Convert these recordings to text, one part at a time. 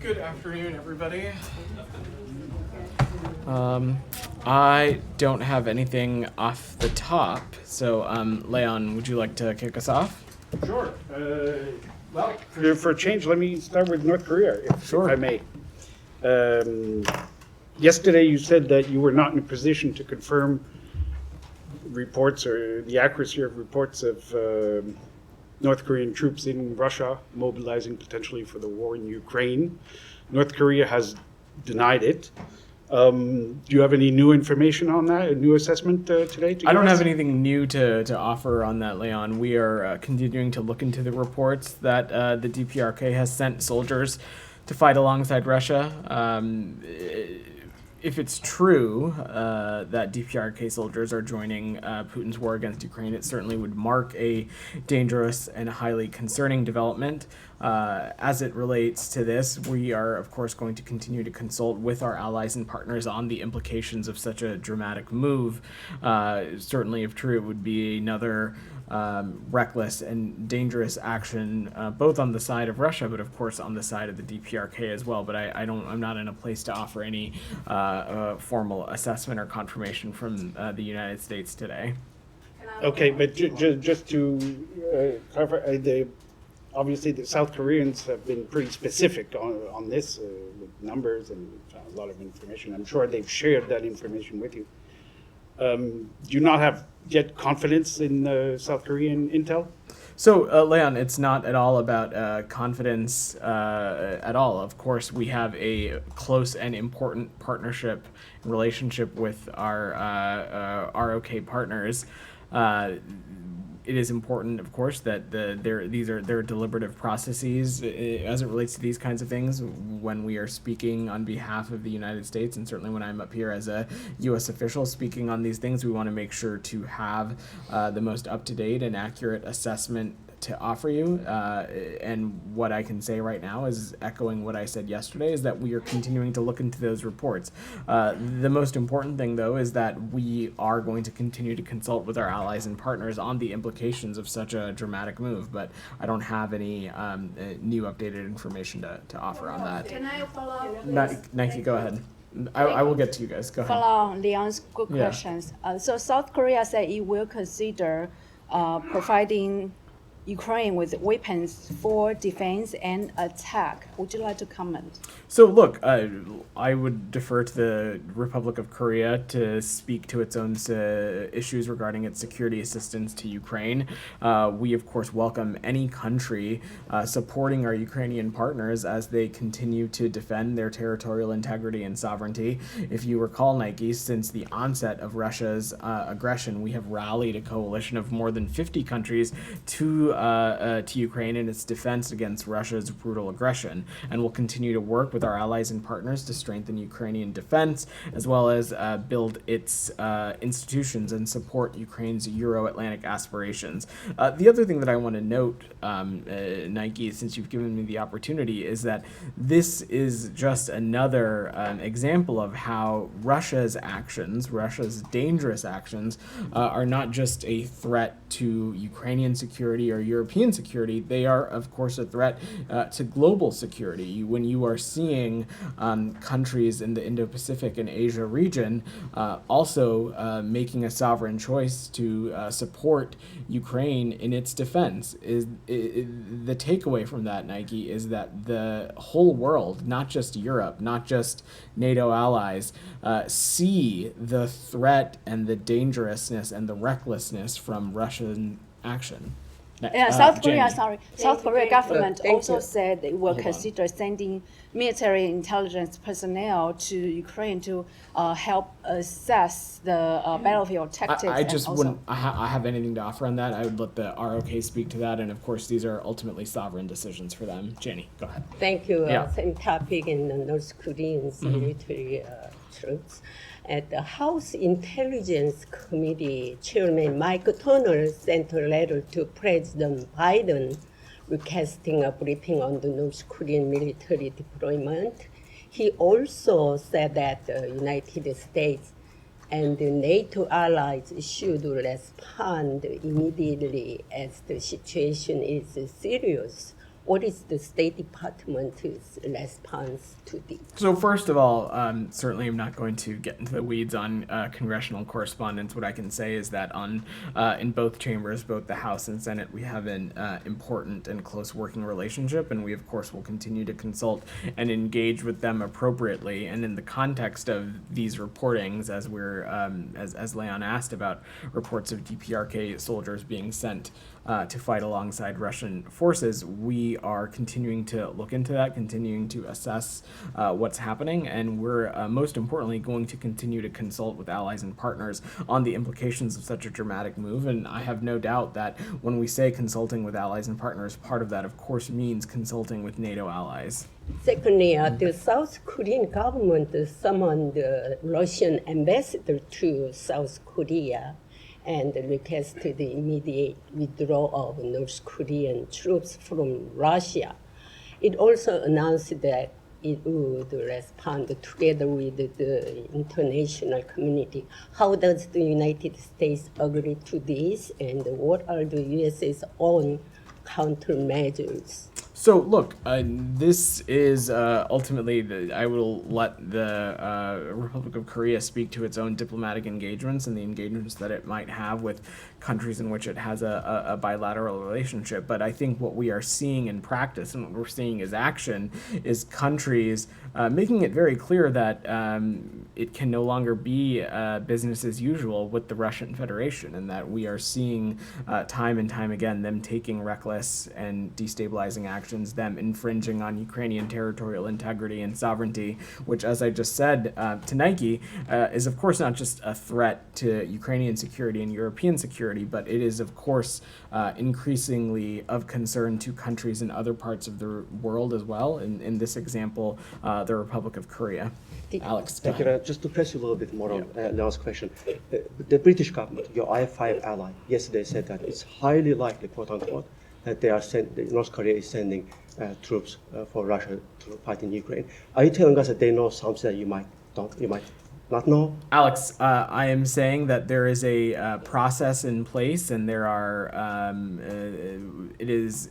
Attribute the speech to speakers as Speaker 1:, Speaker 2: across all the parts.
Speaker 1: Good afternoon, everybody. I don't have anything off the top, so Leon, would you like to kick us off?
Speaker 2: Sure. Well, for a change, let me start with North Korea, if I may. Yesterday, you said that you were not in a position to confirm reports or the accuracy of reports of North Korean troops in Russia mobilizing potentially for the war in Ukraine. North Korea has denied it. Do you have any new information on that, a new assessment today?
Speaker 1: I don't have anything new to offer on that, Leon. We are continuing to look into the reports that the DPRK has sent soldiers to fight alongside Russia. If it's true that DPRK soldiers are joining Putin's war against Ukraine, it certainly would mark a dangerous and highly concerning development. As it relates to this, we are, of course, going to continue to consult with our allies and partners on the implications of such a dramatic move. Certainly, if true, it would be another reckless and dangerous action, both on the side of Russia, but of course on the side of the DPRK as well. But I'm not in a place to offer any formal assessment or confirmation from the United States today.
Speaker 2: Okay, but just to clarify, obviously the South Koreans have been pretty specific on this with numbers and a lot of information. I'm sure they've shared that information with you. Do you not have yet confidence in South Korean intel?
Speaker 1: So, Leon, it's not at all about confidence at all. Of course, we have a close and important partnership and relationship with our ROK partners. It is important, of course, that these are their deliberative processes as it relates to these kinds of things. When we are speaking on behalf of the United States, and certainly when I'm up here as a U.S. official speaking on these things, we want to make sure to have the most up-to-date and accurate assessment to offer you. And what I can say right now is echoing what I said yesterday, is that we are continuing to look into those reports. The most important thing, though, is that we are going to continue to consult with our allies and partners on the implications of such a dramatic move, but I don't have any new updated information to offer on that.
Speaker 3: Can I follow up?
Speaker 1: Nike, go ahead. I will get to you guys. Go ahead.
Speaker 3: Follow on Leon's good questions. So South Korea said it will consider providing Ukraine with weapons for defense and attack. Would you like to comment?
Speaker 1: So look, I would defer to the Republic of Korea to speak to its own issues regarding its security assistance to Ukraine. We, of course, welcome any country supporting our Ukrainian partners as they continue to defend their territorial integrity and sovereignty. If you recall, Nike, since the onset of Russia's aggression, we have rallied a coalition of more than 50 countries to Ukraine in its defense against Russia's brutal aggression, and will continue to work with our allies and partners to strengthen Ukrainian defense, as well as build its institutions and support Ukraine's Euro-Atlantic aspirations. The other thing that I want to note, Nike, since you've given me the opportunity, is that this is just another example of how Russia's actions, Russia's dangerous actions, are not just a threat to Ukrainian security or European security. They are, of course, a threat to global security. When you are seeing countries in the Indo-Pacific and Asia region also making a sovereign choice to support Ukraine in its defense, the takeaway from that, Nike, is that the whole world, not just Europe, not just NATO allies, see the threat and the dangerousness and the recklessness from Russian action.
Speaker 3: South Korea,
Speaker 1: Jenny.
Speaker 3: South Korea government
Speaker 4: Thank
Speaker 3: also
Speaker 4: you.
Speaker 3: said it will
Speaker 1: Hold on.
Speaker 3: consider sending military intelligence personnel to Ukraine to help assess the battlefield tactics.
Speaker 1: I
Speaker 3: and
Speaker 1: just
Speaker 3: also-
Speaker 1: wouldn't I have anything to offer on that. I would let the ROK speak to that, and of course these are ultimately sovereign decisions for them. Jenny, go ahead.
Speaker 4: Thank you.
Speaker 1: Yeah.
Speaker 4: Same topic in the North Korean's military troops. At the House Intelligence Committee, Chairman Mike Turner sent a letter to President Biden requesting a briefing on the North Korean military deployment. He also said that the United States and the NATO allies should respond immediately as the situation is serious. What is the State Department's response to this?
Speaker 1: So first of all, certainly I'm not going to get into the weeds on congressional correspondence. What I can say is that in both chambers, both the House and Senate, we have an important and close working relationship, and we of course will continue to consult and engage with them appropriately. And in the context of these reportings, as we're as Leon asked about reports of DPRK soldiers being sent to fight alongside Russian forces, we are continuing to look into that, continuing to assess what's happening, and we're most importantly going to continue to consult with allies and partners on the implications of such a dramatic move. And I have no doubt that when we say consulting with allies and partners, part of that of course means consulting with NATO allies.
Speaker 4: Secondly, the South Korean government summoned the Russian ambassador to South Korea and requested the immediate withdrawal of North Korean troops from Russia. It also announced that it would respond together with the international community. How does the United States agree to this, and what are the US's own countermeasures?
Speaker 1: So look, this is ultimately, I will let the Republic of Korea speak to its own diplomatic engagements and the engagements that it might have with countries in which it has a bilateral relationship. But I think what we are seeing in practice and what we're seeing as action is countries making it very clear that it can no longer be business as usual with the Russian Federation, and that we are seeing time and time again them taking reckless and destabilizing actions, them infringing on Ukrainian territorial integrity and sovereignty, which, as I just said to Nike, is of course not just a threat to Ukrainian security and European security, but it is of course increasingly of concern to countries in other parts of the world as well. In this example, the Republic of Korea. Alex,
Speaker 5: Thank you. Just to press you a little bit more on Leon's question. The British government, your I-5 ally, yesterday said that it's highly likely, quote unquote, that North Korea is sending troops for Russia to fight in Ukraine. Are you telling us that they know something that you might not know?
Speaker 1: Alex, I am saying that there is a process in place, and there are. It is.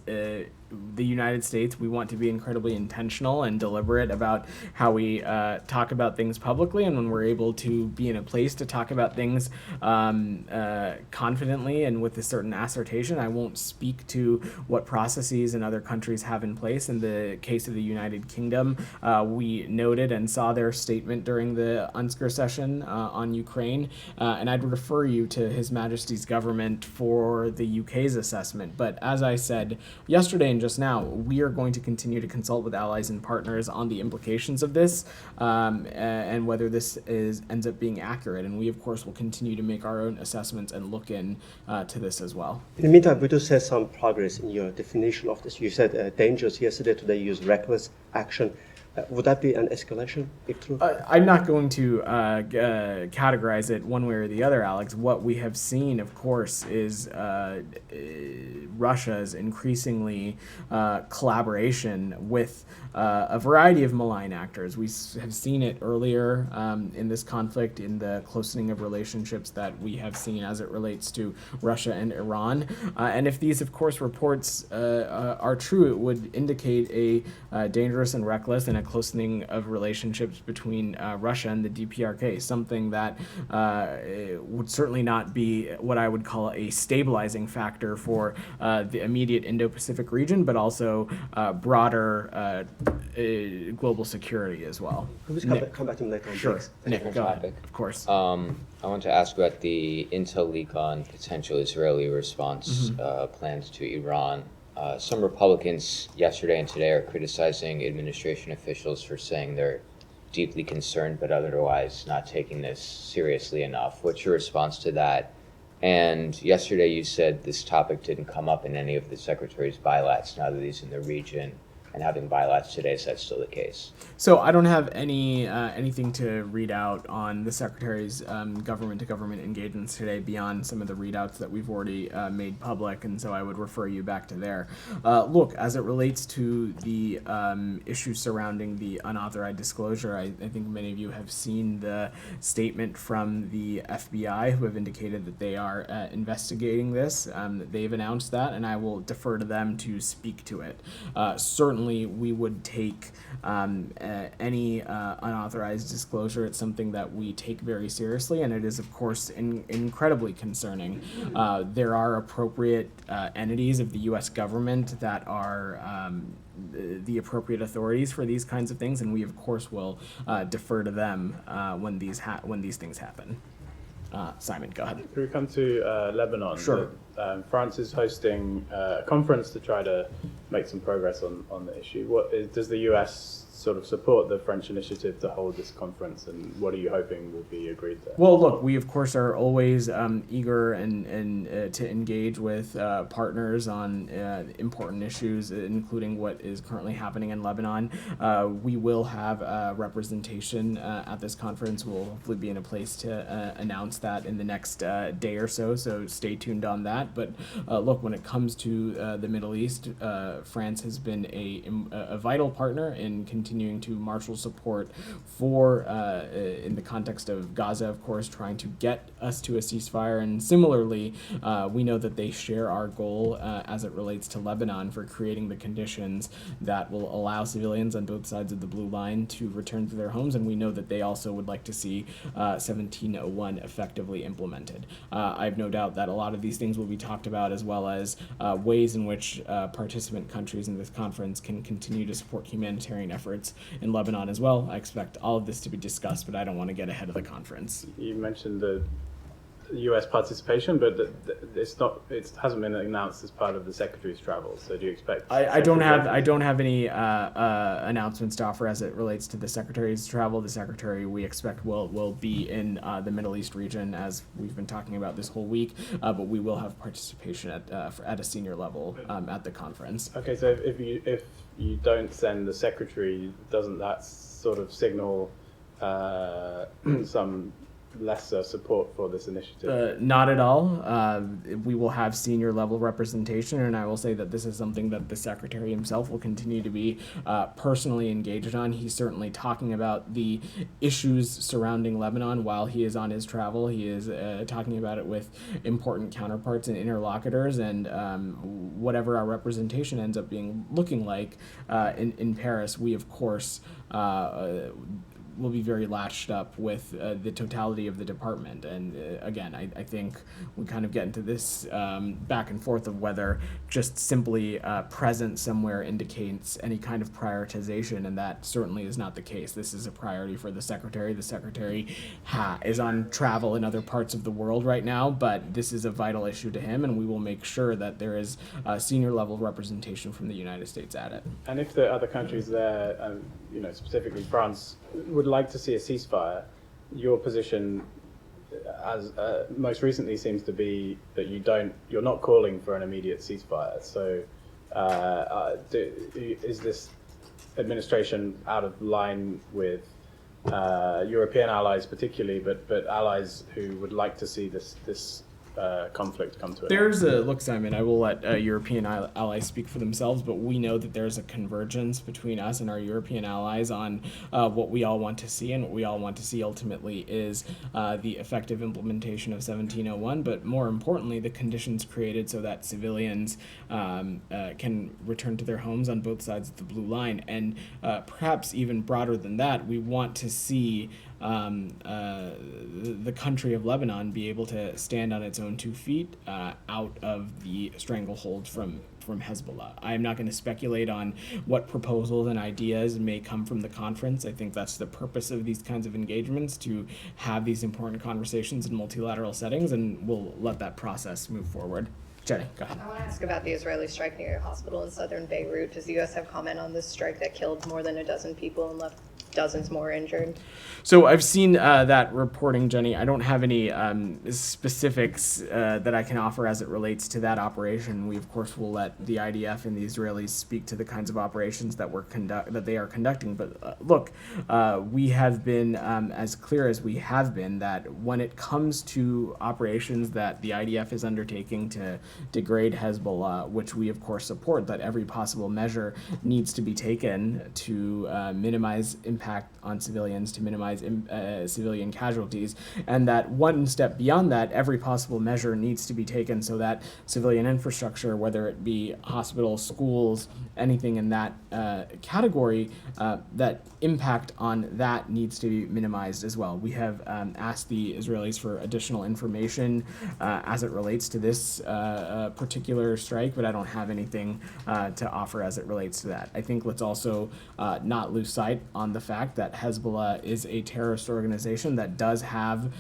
Speaker 1: The United States, we want to be incredibly intentional and deliberate about how we talk about things publicly, and when we're able to be in a place to talk about things confidently and with a certain assertion. I won't speak to what processes in other countries have in place. In the case of the United Kingdom, we noted and saw their statement during the UNSCR session on Ukraine, and I'd refer you to His Majesty's government for the UK's assessment. But as I said yesterday and just now, we are going to continue to consult with allies and partners on the implications of this and whether this ends up being accurate. And we, of course, will continue to make our own assessments and look in to this as well.
Speaker 5: In the meantime, we do see some progress in your definition of this. You said dangerous yesterday, today you used reckless action. Would that be an escalation, if true?
Speaker 1: I'm not going to categorize it one way or the other, Alex. What we have seen, of course, is Russia's increasingly collaboration with a variety of malign actors. We have seen it earlier in this conflict, in the closening of relationships that we have seen as it relates to Russia and Iran. And if these, of course, reports are true, it would indicate a dangerous and reckless and a closening of relationships between Russia and the DPRK, something that would certainly not be what I would call a stabilizing factor for the immediate Indo-Pacific region, but also broader global security as well.
Speaker 5: Could we come back to him later on?
Speaker 1: Sure.
Speaker 5: Thanks.
Speaker 1: Nick, go ahead.
Speaker 6: topic.
Speaker 1: Of course.
Speaker 6: I want to ask about the intel leak on potential Israeli response plans to Iran. Some Republicans yesterday and today are criticizing administration officials for saying they're deeply concerned but otherwise not taking this seriously enough. What's your response to that? And yesterday you said this topic didn't come up in any of the secretary's bilats now that he's in the region. and having bilaterals today. Is that still the case?
Speaker 1: So I don't have anything to read out on the Secretary's government-to-government engagements today beyond some of the readouts that we've already made public, and so I would refer you back to there. Look, as it relates to the issues surrounding the unauthorized disclosure, I think many of you have seen the statement from the FBI, who have indicated that they are investigating this. They've announced that, and I will defer to them to speak to it. Certainly, we would take any unauthorized disclosure. It's something that we take very seriously, and it is, of course, incredibly concerning. There are appropriate entities of the U.S. government that are the appropriate authorities for these kinds of things, and we, of course, will defer to them when these things happen. Simon, go ahead.
Speaker 7: Can we come to Lebanon?
Speaker 1: Sure.
Speaker 7: France is hosting a conference to try to make some progress on the issue. Does the US sort of support the French initiative to hold this conference, and what are you hoping will be agreed there?
Speaker 1: Well, look, we of course are always eager and to engage with partners on important issues, including what is currently happening in Lebanon. We will have representation at this conference. We'll hopefully be in a place to announce that in the next day or so. So stay tuned on that. But look, when it comes to the Middle East, France has been a vital partner in continuing to marshal support for, in the context of Gaza, of course, trying to get us to a ceasefire. And similarly, we know that they share our goal as it relates to Lebanon for creating the conditions that will allow civilians on both sides of the blue line to return to their homes. And we know that they also would like to see 1701 effectively implemented. I have no doubt that a lot of these things will be talked about, as well as ways in which participant countries in this conference can continue to support humanitarian efforts in Lebanon as well. I expect all of this to be discussed, but I don't want to get ahead of the conference.
Speaker 7: You mentioned the US participation, but it hasn't been announced as part of the Secretary's travel. So do you expect?
Speaker 1: I don't have any announcements to offer as it relates to the Secretary's travel. The Secretary, we expect, will be in the Middle East region, as we've been talking about this whole week, but we will have participation at a senior level at the conference.
Speaker 7: Okay, so if you don't send the Secretary, doesn't that sort of signal some lesser support for this initiative?
Speaker 1: Not at all. We will have senior level representation, and I will say that this is something that the Secretary himself will continue to be personally engaged on. He's certainly talking about the issues surrounding Lebanon while he is on his travel. He is talking about it with important counterparts and interlocutors, and whatever our representation ends up looking like in Paris, we of course will be very latched up with the totality of the department. And again, I think we kind of get into this back and forth of whether just simply present somewhere indicates any kind of prioritization, and that certainly is not the case. This is a priority for the Secretary. The Secretary is on travel in other parts of the world right now, but this is a vital issue to him, and we will make sure that there is senior level representation from the United States at it.
Speaker 7: And if the other countries there, specifically France, would like to see a ceasefire, your position, as most recently, seems to be that you're not calling for an immediate ceasefire. So, is this administration out of line with European allies, particularly, but allies who would like to see this conflict come to an end?
Speaker 1: Look, Simon, I will let European allies speak for themselves, but we know that there's a convergence between us and our European allies on what we all want to see, and what we all want to see ultimately is the effective implementation of 1701, but more importantly, the conditions created so that civilians can return to their homes on both sides of the blue line. And perhaps even broader than that, we want to see the country of Lebanon be able to stand on its own 2 feet out of the stranglehold from Hezbollah. I am not going to speculate on what proposals and ideas may come from the conference. I think that's the purpose of these kinds of engagements, to have these important conversations in multilateral settings, and we'll let that process move forward. Jenny, go ahead.
Speaker 8: I want to ask about the Israeli strike near a hospital in southern Beirut. Does the U.S. have comment on this strike that killed more than a dozen people and left dozens more injured.
Speaker 1: So I've seen that reporting, Jenny. I don't have any specifics that I can offer as it relates to that operation. We of course will let the IDF and the Israelis speak to the kinds of operations that they are conducting. But look, we have been as clear as we have been that when it comes to operations that the IDF is undertaking to degrade Hezbollah, which we of course support, that every possible measure needs to be taken to minimize impact on civilians, to minimize civilian casualties, and that one step beyond that, every possible measure needs to be taken so that civilian infrastructure, whether it be hospitals, schools, anything in that category, that impact on that needs to be minimized as well. We have asked the Israelis for additional information as it relates to this particular strike, but I don't have anything to offer as it relates to that. I think let's also not lose sight on the fact that Hezbollah is a terrorist organization that does have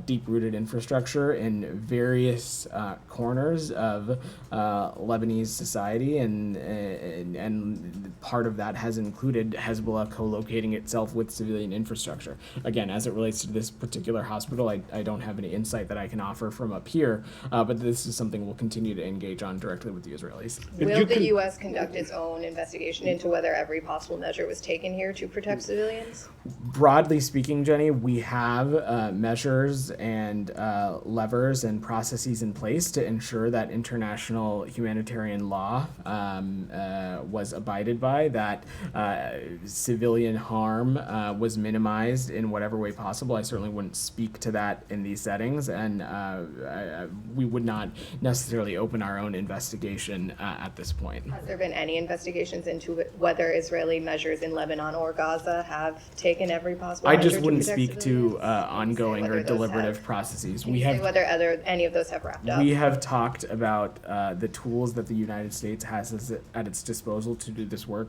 Speaker 1: deep-rooted infrastructure in various corners of Lebanese society, and part of that has included Hezbollah co-locating itself with civilian infrastructure. Again, as it relates to this particular hospital, I don't have any insight that I can offer from up here, but this is something we'll continue to engage on directly with the Israelis.
Speaker 8: Will the U.S. conduct its own investigation into whether every possible measure was taken here to protect civilians?
Speaker 1: Broadly speaking, Jenny, we have measures and levers and processes in place to ensure that international humanitarian law was abided by, that civilian harm was minimized in whatever way possible. I certainly wouldn't speak to that in these settings, and we would not necessarily open our own investigation at this point.
Speaker 8: Has there been any investigations into whether Israeli measures in Lebanon or Gaza have taken every possible
Speaker 1: I
Speaker 8: measure
Speaker 1: just
Speaker 8: to
Speaker 1: wouldn't
Speaker 8: protect
Speaker 1: speak to
Speaker 8: civilians?
Speaker 1: ongoing
Speaker 8: Whether
Speaker 1: or
Speaker 8: those
Speaker 1: deliberative
Speaker 8: have-
Speaker 1: processes.
Speaker 8: Can
Speaker 1: We
Speaker 8: you say
Speaker 1: have
Speaker 8: whether any of those have wrapped up?
Speaker 1: We have talked about the tools that the United States has at its disposal to do this work.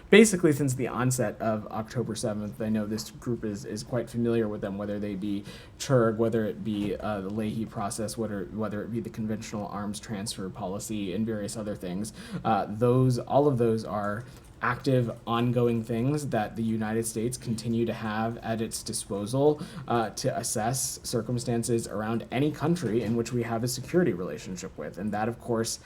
Speaker 1: Basically, since the onset of October 7th, I know this group is quite familiar with them, whether they be CHURG, whether it be the Leahy process, whether it be the conventional arms transfer policy, and various other things. All of those are active, ongoing things that the United States continue to have at its disposal to assess circumstances around any country in which we have a security relationship with. And that, of course,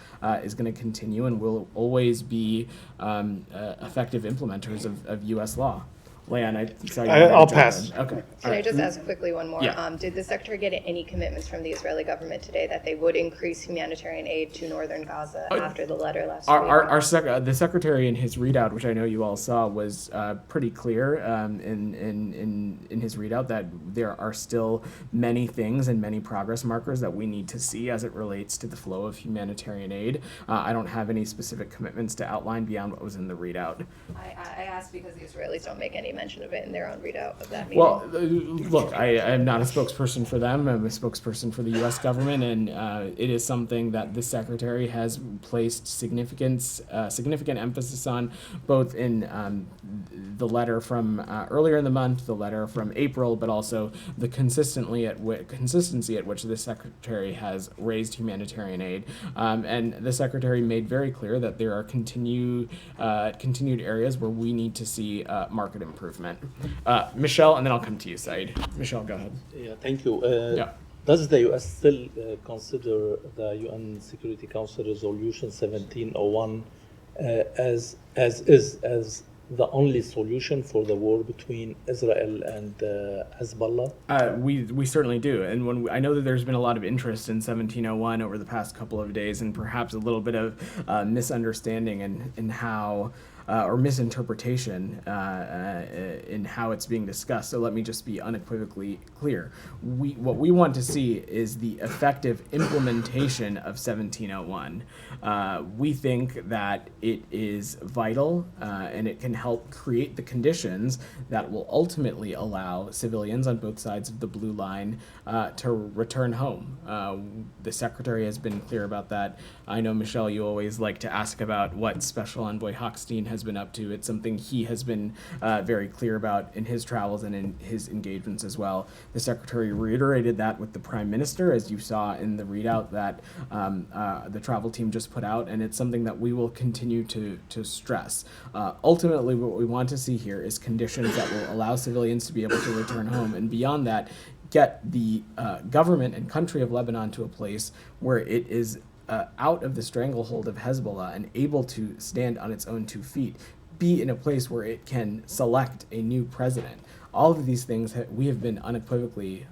Speaker 1: is going to continue and will always be effective implementers of U.S. law. Leon, I saw you.
Speaker 2: I'll pass.
Speaker 1: Okay.
Speaker 8: Can I just ask quickly one more?
Speaker 1: Yeah.
Speaker 8: Did the Secretary get any commitments from the Israeli government today that they would increase humanitarian aid to northern Gaza after the letter last week?
Speaker 1: The Secretary in his readout, which I know you all saw, was pretty clear in his readout that there are still many things and many progress markers that we need to see as it relates to the flow of humanitarian aid. I don't have any specific commitments to outline beyond what was in the readout.
Speaker 8: I asked because the Israelis don't make any mention of it in their own readout of that meeting.
Speaker 1: Well, look, I am not a spokesperson for them. I'm a spokesperson for the U.S. government, and it is something that the Secretary has placed significant emphasis on, both in the letter from earlier in the month, the letter from April, but also the consistency at which the Secretary has raised humanitarian aid. And the Secretary made very clear that there are continued areas where we need to see market improvement. Michelle, and then I'll come to you, Said. Michelle, go ahead.
Speaker 9: Yeah, thank you.
Speaker 1: Yeah.
Speaker 9: Does the U.S. still consider the UN Security Council Resolution 1701 as the only solution for the war between Israel and Hezbollah?
Speaker 1: We certainly do, and I know that there's been a lot of interest in 1701 over the past couple of days, and perhaps a little bit of misunderstanding in how. Or misinterpretation in how it's being discussed. So let me just be unequivocally clear. What we want to see is the effective implementation of 1701. We think that it is vital and it can help create the conditions that will ultimately allow civilians on both sides of the blue line to return home. The Secretary has been clear about that. I know, Michelle, you always like to ask about what Special Envoy Hochstein has has been up to. It's something he has been very clear about in his travels and in his engagements as well. The Secretary reiterated that with the Prime Minister, as you saw in the readout that the travel team just put out, and it's something that we will continue to stress. Ultimately, what we want to see here is conditions that will allow civilians to be able to return home, and beyond that, get the government and country of Lebanon to a place where it is out of the stranglehold of Hezbollah and able to stand on its own 2 feet, be in a place where it can select a new president. All of these things we have been unequivocally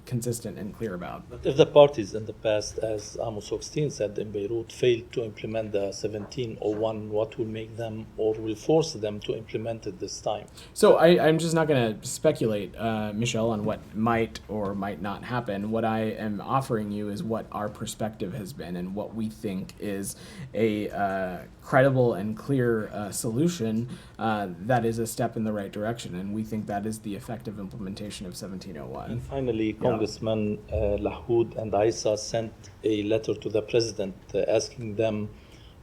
Speaker 1: consistent and clear about.
Speaker 9: But if the parties in the past, as Amos Hochstein said in Beirut, failed to implement the 1701, what will make them or will force them to implement it this time?
Speaker 1: So I'm just not going to speculate, Michelle, on what might or might not happen. What I am offering you is what our perspective has been and what we think is a credible and clear solution that is a step in the right direction. And we think that is the effective implementation of 1701.
Speaker 9: And finally, Congressman Lahoud and Isa sent a letter to the president asking them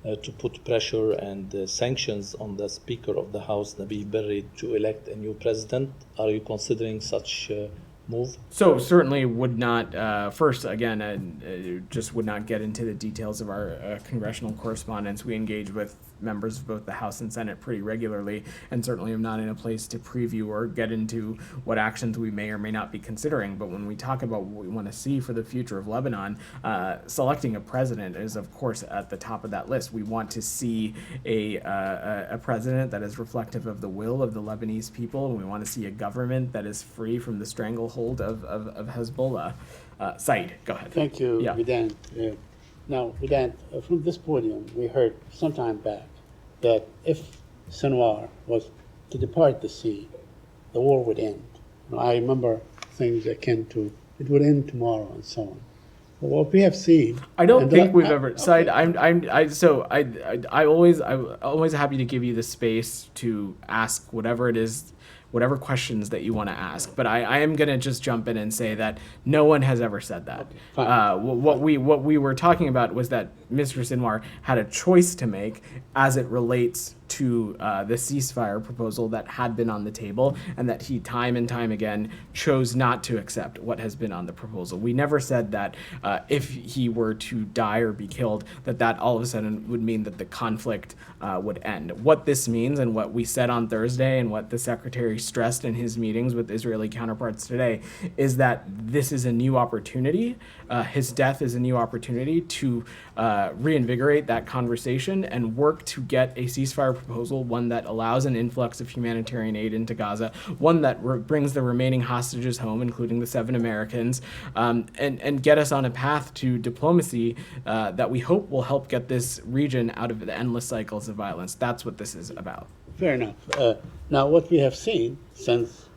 Speaker 9: to put pressure and sanctions on the Speaker of the House, Nabil Berri, to elect a new president. Are you considering such move?
Speaker 1: So certainly would not, first, again, just would not get into the details of our congressional correspondence. We engage with members of both the House and Senate pretty regularly, and certainly am not in a place to preview or get into what actions we may or may not be considering. But when we talk about what we want to see for the future of Lebanon, selecting a president is, of course, at the top of that list. We want to see a president that is reflective of the will of the Lebanese people, and we want to see a government that is free from the stranglehold of Hezbollah. Said, go ahead.
Speaker 10: Thank you,
Speaker 1: Yeah.
Speaker 10: Vedant. Now, Vedant, from this podium, we heard some time back that if Sinwar was to depart the sea, the war would end. Now, I remember things akin to it would end tomorrow and so on. But what we have seen,
Speaker 1: I don't
Speaker 10: and
Speaker 1: think
Speaker 10: that-
Speaker 1: we've ever.
Speaker 10: okay.
Speaker 1: Said, I'm always happy to give you the space to ask whatever it is, whatever questions that you want to ask. But I am gonna just jump in and say that no one has ever said that.
Speaker 10: fine.
Speaker 1: What we were talking about was that Mr. Sinwar had a choice to make as it relates to the ceasefire proposal that had been on the table, and that he time and time again chose not to accept what has been on the proposal. We never said that if he were to die or be killed, that all of a sudden would mean that the conflict would end. What this means, and what we said on Thursday, and what the Secretary stressed in his meetings with Israeli counterparts today, is that this is a new opportunity. His death is a new opportunity to reinvigorate that conversation and work to get a ceasefire proposal, one that allows an influx of humanitarian aid into Gaza, one that brings the remaining hostages home, including the 7 Americans, and get us on a path to diplomacy that we hope will help get this region out of the endless cycles of violence. That's what this is about.
Speaker 10: Fair enough. Now, what we have seen since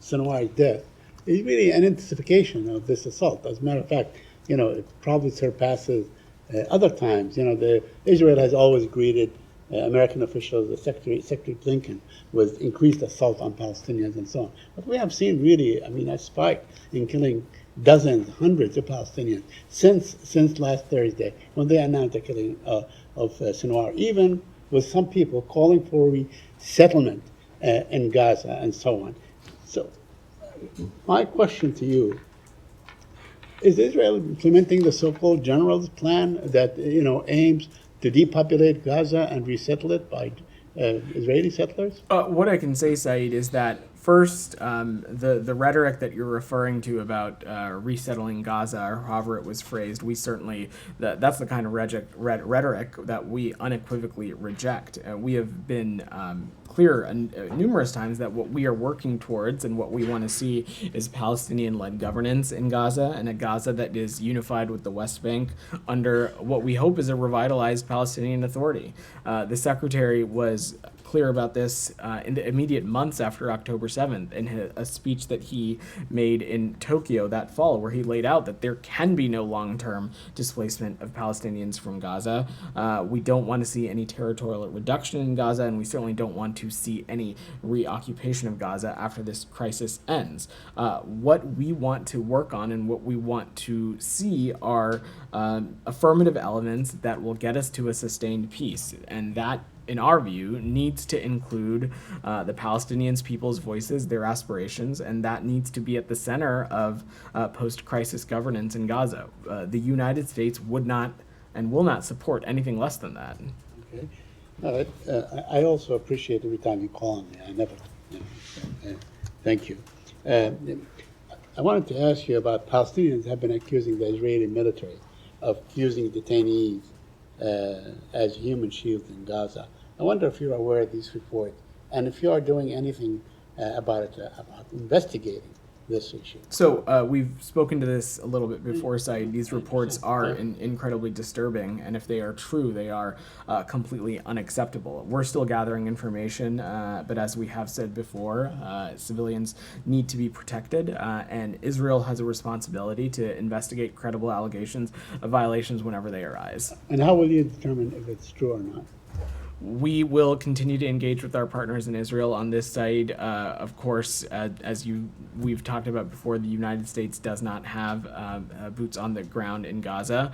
Speaker 10: Sinwar's death is really an intensification of this assault. As a matter of fact, it probably surpasses other times. Israel has always greeted American officials, Secretary Blinken, with increased assault on Palestinians and so on. But we have seen really, a spike in killing dozens, hundreds of Palestinians since last Thursday when they announced the killing of Sinwar, even with some people calling for resettlement in Gaza and so on. So my question to you, is Israel implementing the so-called general's plan that aims to depopulate Gaza and resettle it by Israeli settlers?
Speaker 1: What I can say, Said, is that first, the rhetoric that you're referring to about resettling Gaza, or however it was phrased, we certainly, that's the kind of rhetoric that we unequivocally reject. We have been clear numerous times that what we are working towards and what we want to see is Palestinian-led governance in Gaza, and a Gaza that is unified with the West Bank under what we hope is a revitalized Palestinian Authority. The Secretary was clear about this in the immediate months after October 7th in a speech that he made in Tokyo that fall, where he laid out that there can be no long-term displacement of Palestinians from Gaza. We don't want to see any territorial reduction in Gaza, and we certainly don't want to see any reoccupation of Gaza after this crisis ends. What we want to work on and what we want to see are affirmative elements that will get us to a sustained peace, and that in our view, needs to include the Palestinians' people's voices, their aspirations, and that needs to be at the center of post-crisis governance in Gaza. The United States would not and will not support anything less than that.
Speaker 10: Okay. No, I also appreciate every time you call on me. I never, thank you. I wanted to ask you about Palestinians have been accusing the Israeli military of using detainees as human shields in Gaza. I wonder if you're aware of these reports and if you are doing anything about it, about investigating this issue.
Speaker 1: So we've spoken to this a little bit before, Saeed. These reports are incredibly disturbing, and if they are true, they are completely unacceptable. We're still gathering information, but as we have said before, civilians need to be protected, and Israel has a responsibility to investigate credible allegations of violations whenever they arise.
Speaker 10: And how will you determine if it's true or not?
Speaker 1: We will continue to engage with our partners in Israel on this side. Of course, as we've talked about before, the United States does not have boots on the ground in Gaza.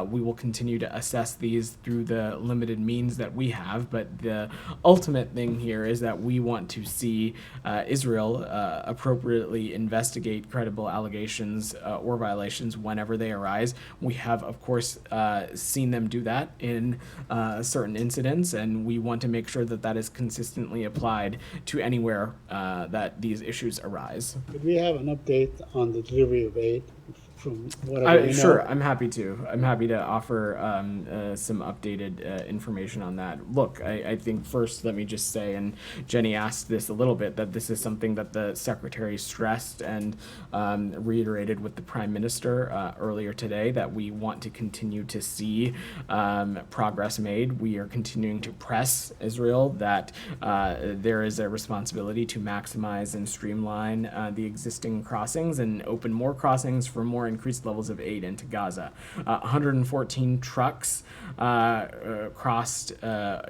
Speaker 1: We will continue to assess these through the limited means that we have, but the ultimate thing here is that we want to see Israel appropriately investigate credible allegations or violations whenever they arise. We have, of course, seen them do that in certain incidents, and we want to make sure that that is consistently applied to anywhere that these issues arise.
Speaker 10: Could we have an update on the delivery of aid from whatever you know?
Speaker 1: Sure, I'm happy to. I'm happy to offer some updated information on that. Look, I think first let me just say, and Jenny asked this a little bit, that this is something that the Secretary stressed and reiterated with the Prime Minister earlier today, that we want to continue to see progress made. We are continuing to press Israel that there is a responsibility to maximize and streamline the existing crossings and open more crossings for more increased levels of aid into Gaza. 114 trucks crossed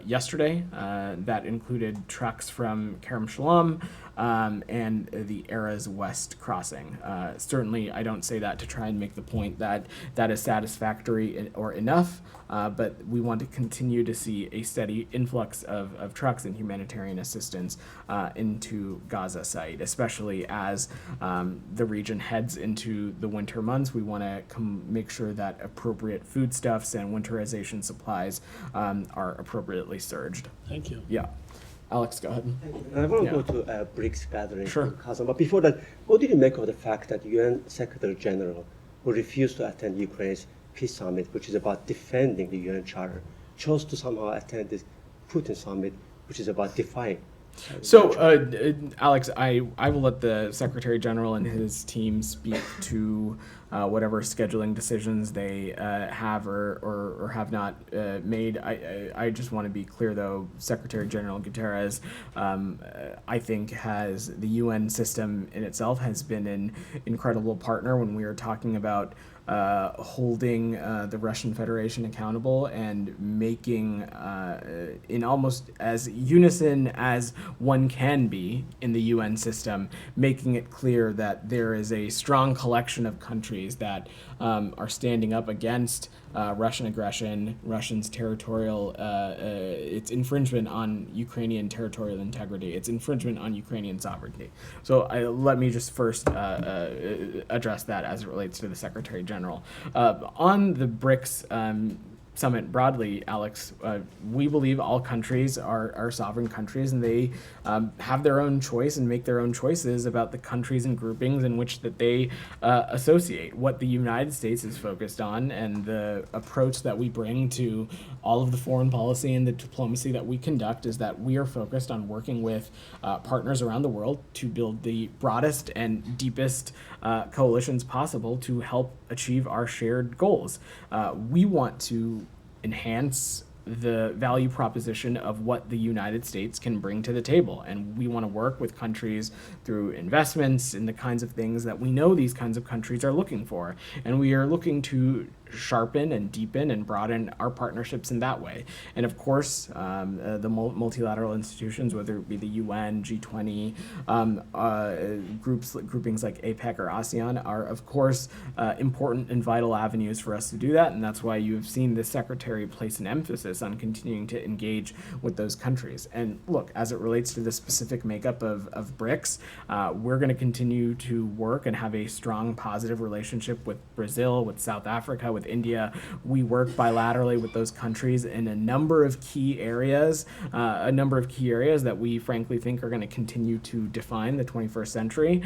Speaker 1: yesterday. That included trucks from Kerem Shalom and the Erez West crossing. Certainly, I don't say that to try and make the point that that is satisfactory or enough, but we want to continue to see a steady influx of trucks and humanitarian assistance into Gaza site, especially as the region heads into the winter months. We want to make sure that appropriate foodstuffs and winterization supplies are appropriately surged.
Speaker 10: Thank you.
Speaker 1: Yeah. Alex, go ahead.
Speaker 5: I want to
Speaker 1: Yeah.
Speaker 5: go to BRICS gathering
Speaker 1: Sure.
Speaker 5: in Kazan. But before that, what did you make of the fact that UN Secretary General, who refused to attend Ukraine's peace summit, which is about defending the UN Charter, chose to somehow attend this Putin summit, which is about defying?
Speaker 1: So, Alex, I will let the Secretary General and his team speak to whatever scheduling decisions they have or have not made. I just want to be clear, though, Secretary General Guterres, I think, has the UN system in itself has been an incredible partner when we are talking about holding the Russian Federation accountable and making, in almost as unison as one can be in the UN system, making it clear that there is a strong collection of countries that are standing up against Russian aggression, Russia's territorial, its infringement on Ukrainian territorial integrity, its infringement on Ukrainian sovereignty. So let me just first address that as it relates to the Secretary General. On the BRICS summit broadly, Alex, we believe all countries are sovereign countries, and they have their own choice and make their own choices about the countries and groupings in which that they associate. What the United States is focused on and the approach that we bring to all of the foreign policy and the diplomacy that we conduct is that we are focused on working with partners around the world to build the broadest and deepest coalitions possible to help achieve our shared goals. We want to enhance the value proposition of what the United States can bring to the table. And we want to work with countries through investments in the kinds of things that we know these kinds of countries are looking for. And we are looking to sharpen and deepen and broaden our partnerships in that way. And of course, the multilateral institutions, whether it be the UN, G20, groupings like APEC or ASEAN, are of course important and vital avenues for us to do that. And that's why you have seen the Secretary place an emphasis on continuing to engage with those countries. And look, as it relates to the specific makeup of BRICS, we're going to continue to work and have a strong positive relationship with Brazil, with South Africa, with India. We work bilaterally with those countries in a number of key areas that we frankly think are going to continue to define the 21st century.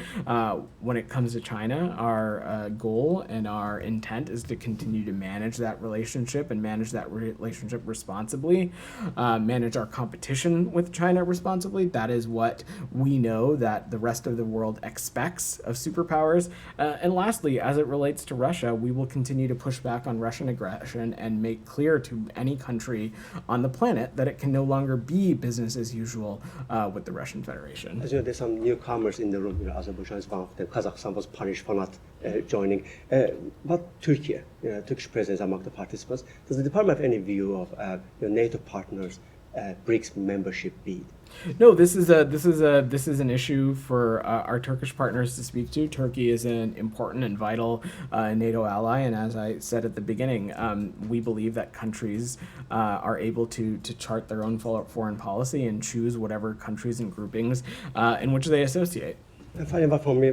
Speaker 1: When it comes to China, our goal and our intent is to continue to manage that relationship and manage that relationship responsibly, manage our competition with China responsibly. That is what we know that the rest of the world expects of superpowers. And lastly, as it relates to Russia, we will continue to push back on Russian aggression and make clear to any country on the planet that it can no longer be business as usual with the Russian Federation.
Speaker 5: As you know, there's some newcomers in the room. You know, Azerbaijan is one of them. Kazakhstan was punished for not joining. But Turkey, Turkish presence among the participants. Does the department have any view of your NATO partners' BRICS membership bid?
Speaker 1: No, this is an issue for our Turkish partners to speak to. Turkey is an important and vital NATO ally, and as I said at the beginning, we believe that countries are able to chart their own foreign policy and choose whatever countries and groupings in which they associate.
Speaker 5: And finally, for me,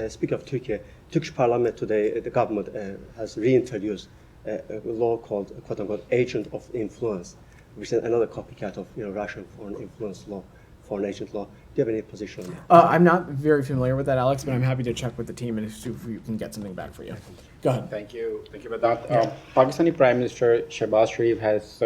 Speaker 5: speaking of Turkey, Turkish Parliament today, the government has reintroduced a law called "quote-unquote" agent of influence, which is another copycat of Russian foreign influence law, foreign agent law. Do you have any position on that?
Speaker 1: I'm not very familiar with that, Alex, but I'm happy to check with the team and see if we can get something back for you. Go ahead.
Speaker 11: Thank you, Vedant. Pakistani Prime Minister Shehbaz Sharif has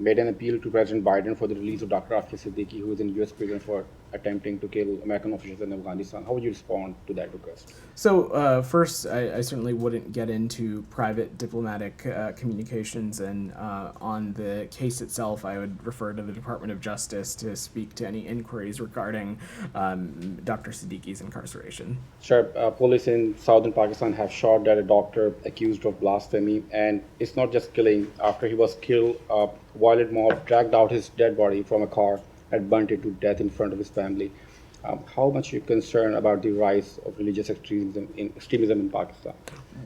Speaker 11: made an appeal to President Biden for the release of Dr. Afia Siddiqui, who is in U.S. prison for attempting to kill American officials in Afghanistan. How would you respond to that request?
Speaker 1: So first, I certainly wouldn't get into private diplomatic communications, and on the case itself, I would refer to the Department of Justice to speak to any inquiries regarding Dr. Siddiqui's incarceration.
Speaker 11: Sure. Police in southern Pakistan have shot at a doctor accused of blasphemy, and it's not just killing. After he was killed, a violent mob dragged out his dead body from a car and burnt it to death in front of his family. How much are you concerned about the rise of religious extremism in Pakistan?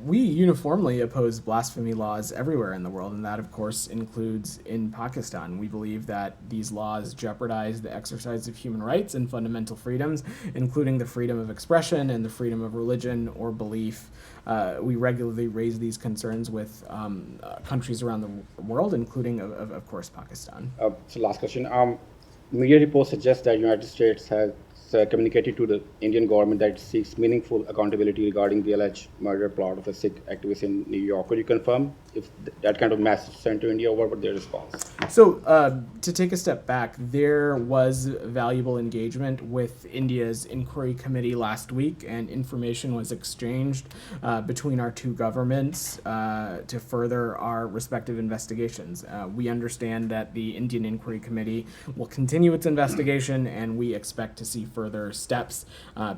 Speaker 1: We uniformly oppose blasphemy laws everywhere in the world, and that, of course, includes in Pakistan. We believe that these laws jeopardize the exercise of human rights and fundamental freedoms, including the freedom of expression and the freedom of religion or belief. We regularly raise these concerns with countries around the world, including, of course, Pakistan.
Speaker 11: So last question. Media reports suggest that the United States has communicated to the Indian government that it seeks meaningful accountability regarding the alleged murder plot of a Sikh activist in New York. Could you confirm if that kind of message sent to India, or what was their response?
Speaker 1: So to take a step back, there was valuable engagement with India's inquiry committee last week, and information was exchanged between our two governments to further our respective investigations. We understand that the Indian inquiry committee will continue its investigation, and we expect to see further steps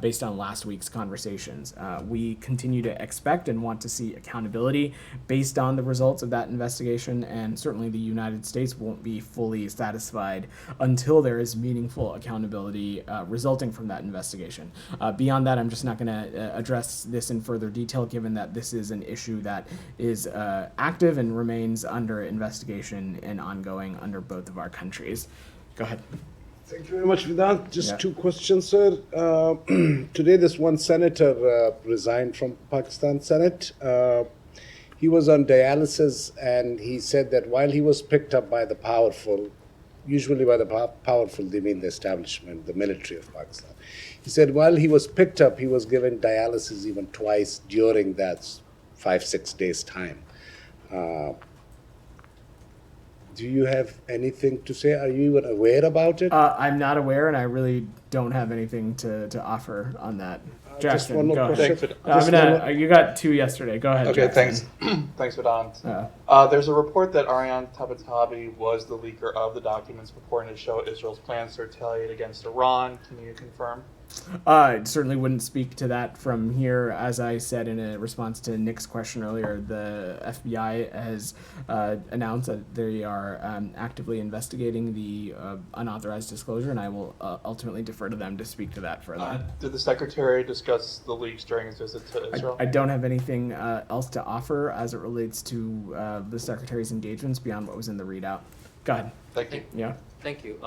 Speaker 1: based on last week's conversations. We continue to expect and want to see accountability based on the results of that investigation, and certainly the United States won't be fully satisfied until there is meaningful accountability resulting from that investigation. Beyond that, I'm just not going to address this in further detail, given that this is an issue that is active and remains under investigation and ongoing under both of our countries. Go ahead.
Speaker 12: Thank you very much, Vedant. Just two questions, sir. Today, this one senator resigned from Pakistan Senate. He was on dialysis, and he said that while he was picked up by the powerful, usually by the powerful, they mean the establishment, the military of Pakistan. He said while he was picked up, he was given dialysis even twice during that 5-6 days time. Do you have anything to say? Are you even aware about it?
Speaker 1: I'm not aware, and I really don't have anything to offer on that. Jackson,
Speaker 12: just one more
Speaker 1: go
Speaker 12: question.
Speaker 1: ahead. You got two yesterday. Go ahead,
Speaker 13: Okay,
Speaker 1: Jackson.
Speaker 13: Thanks, Vedant. There's a report that Aryan Tabatabai was the leaker of the documents purporting to show Israel's plans to retaliate against Iran. Can you confirm?
Speaker 1: I certainly wouldn't speak to that from here. As I said in a response to Nick's question earlier, the FBI has announced that they are actively investigating the unauthorized disclosure, and I will ultimately defer to them to speak to that further.
Speaker 13: Did the Secretary discuss the leaks during his visit to Israel?
Speaker 1: I don't have anything else to offer as it relates to the Secretary's engagements beyond what was in the readout. Go ahead.
Speaker 13: Thank you.
Speaker 1: Yeah.
Speaker 14: Thank you.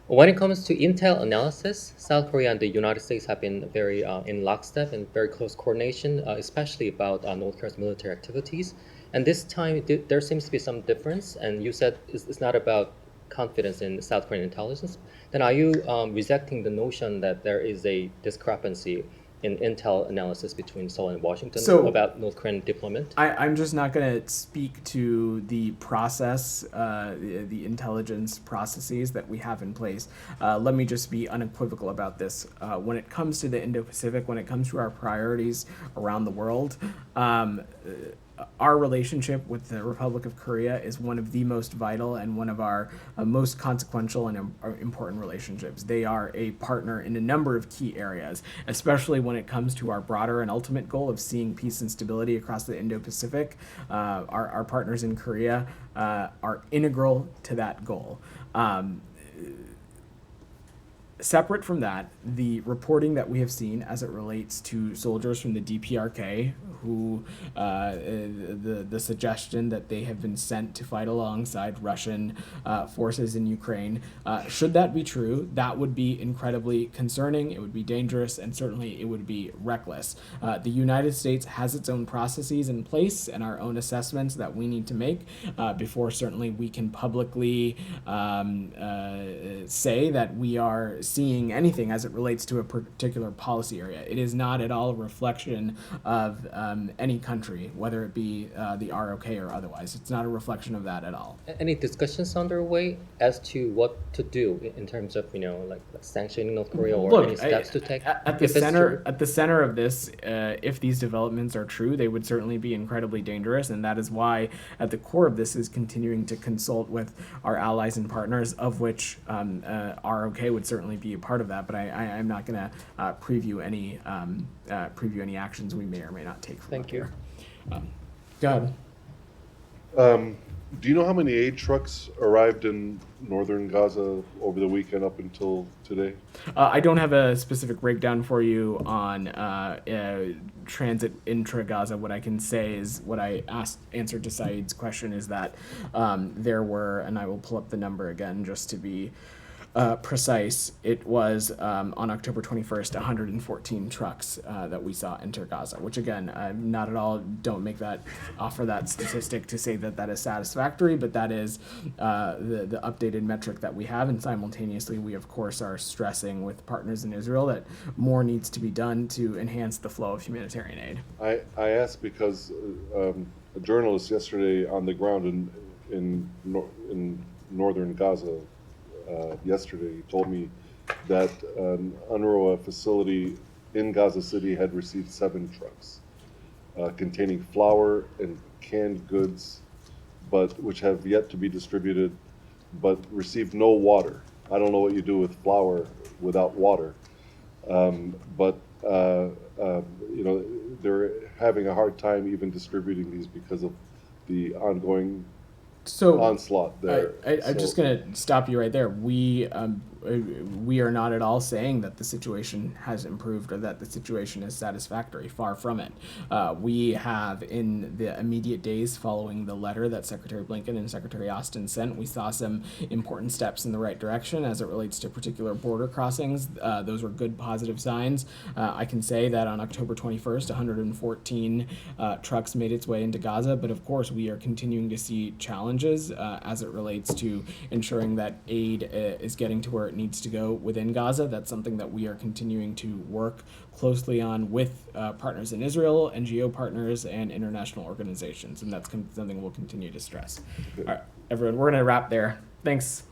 Speaker 14: When it comes to intel analysis, South Korea and the United States have been very in lockstep and very close coordination, especially about North Korea's military activities. And this time, there seems to be some difference. And you said it's not about confidence in South Korean intelligence. Then are you rejecting the notion that there is a discrepancy in intel analysis between Seoul and Washington about North Korean deployment?
Speaker 1: I'm just not going to speak to the process, the intelligence processes that we have in place. Let me just be unequivocal about this. When it comes to the Indo-Pacific, when it comes to our priorities around the world, our relationship with the Republic of Korea is one of the most vital and one of our most consequential and important relationships. They are a partner in a number of key areas, especially when it comes to our broader and ultimate goal of seeing peace and stability across the Indo-Pacific. Our partners in Korea are integral to that goal. Separate from that, the reporting that we have seen as it relates to soldiers from the DPRK who the suggestion that they have been sent to fight alongside Russian forces in Ukraine, should that be true, that would be incredibly concerning, it would be dangerous, and certainly it would be reckless. The United States has its own processes in place and our own assessments that we need to make before certainly we can publicly say that we are seeing anything as it relates to a particular policy area. It is not at all a reflection of any country, whether it be the ROK or otherwise. It's not a reflection of that at all.
Speaker 14: Any discussions underway as to what to do in terms of, like sanctioning North Korea or any steps to take?
Speaker 1: At the center of this, if these developments are true, they would certainly be incredibly dangerous, and that is why at the core of this is continuing to consult with our allies and partners, of which ROK would certainly be a part of that. But I'm not going to preview any actions we may or may not take.
Speaker 14: Thank you.
Speaker 1: Go ahead.
Speaker 15: Do you know how many aid trucks arrived in northern Gaza over the weekend up until today?
Speaker 1: I don't have a specific breakdown for you on transit intra-Gaza. What I can say is what I answered to Saeed's question is that there were, and I will pull up the number again just to be precise, it was on October 21st, 114 trucks that we saw enter Gaza, which again, not at all, don't offer that statistic to say that that is satisfactory, but that is the updated metric that we have, and simultaneously we of course are stressing with partners in Israel that more needs to be done to enhance the flow of humanitarian aid.
Speaker 15: I asked because a journalist yesterday on the ground in northern Gaza yesterday told me that an UNRWA facility in Gaza City had received 7 trucks containing flour and canned goods, but which have yet to be distributed, but received no water. I don't know what you do with flour without water, but they're having a hard time even distributing these because of the ongoing onslaught there.
Speaker 1: I'm just going to stop you right there. We are not at all saying that the situation has improved or that the situation is satisfactory. Far from it. We have, in the immediate days following the letter that Secretary Blinken and Secretary Austin sent, we saw some important steps in the right direction as it relates to particular border crossings. Those were good positive signs. I can say that on October 21st, 114 trucks made its way into Gaza, but of course we are continuing to see challenges as it relates to ensuring that aid is getting to where it needs to go within Gaza. That's something that we are continuing to work closely on with partners in Israel, NGO partners, and international organizations, and that's something we'll continue to stress. All right, everyone, we're going to wrap there. Thanks.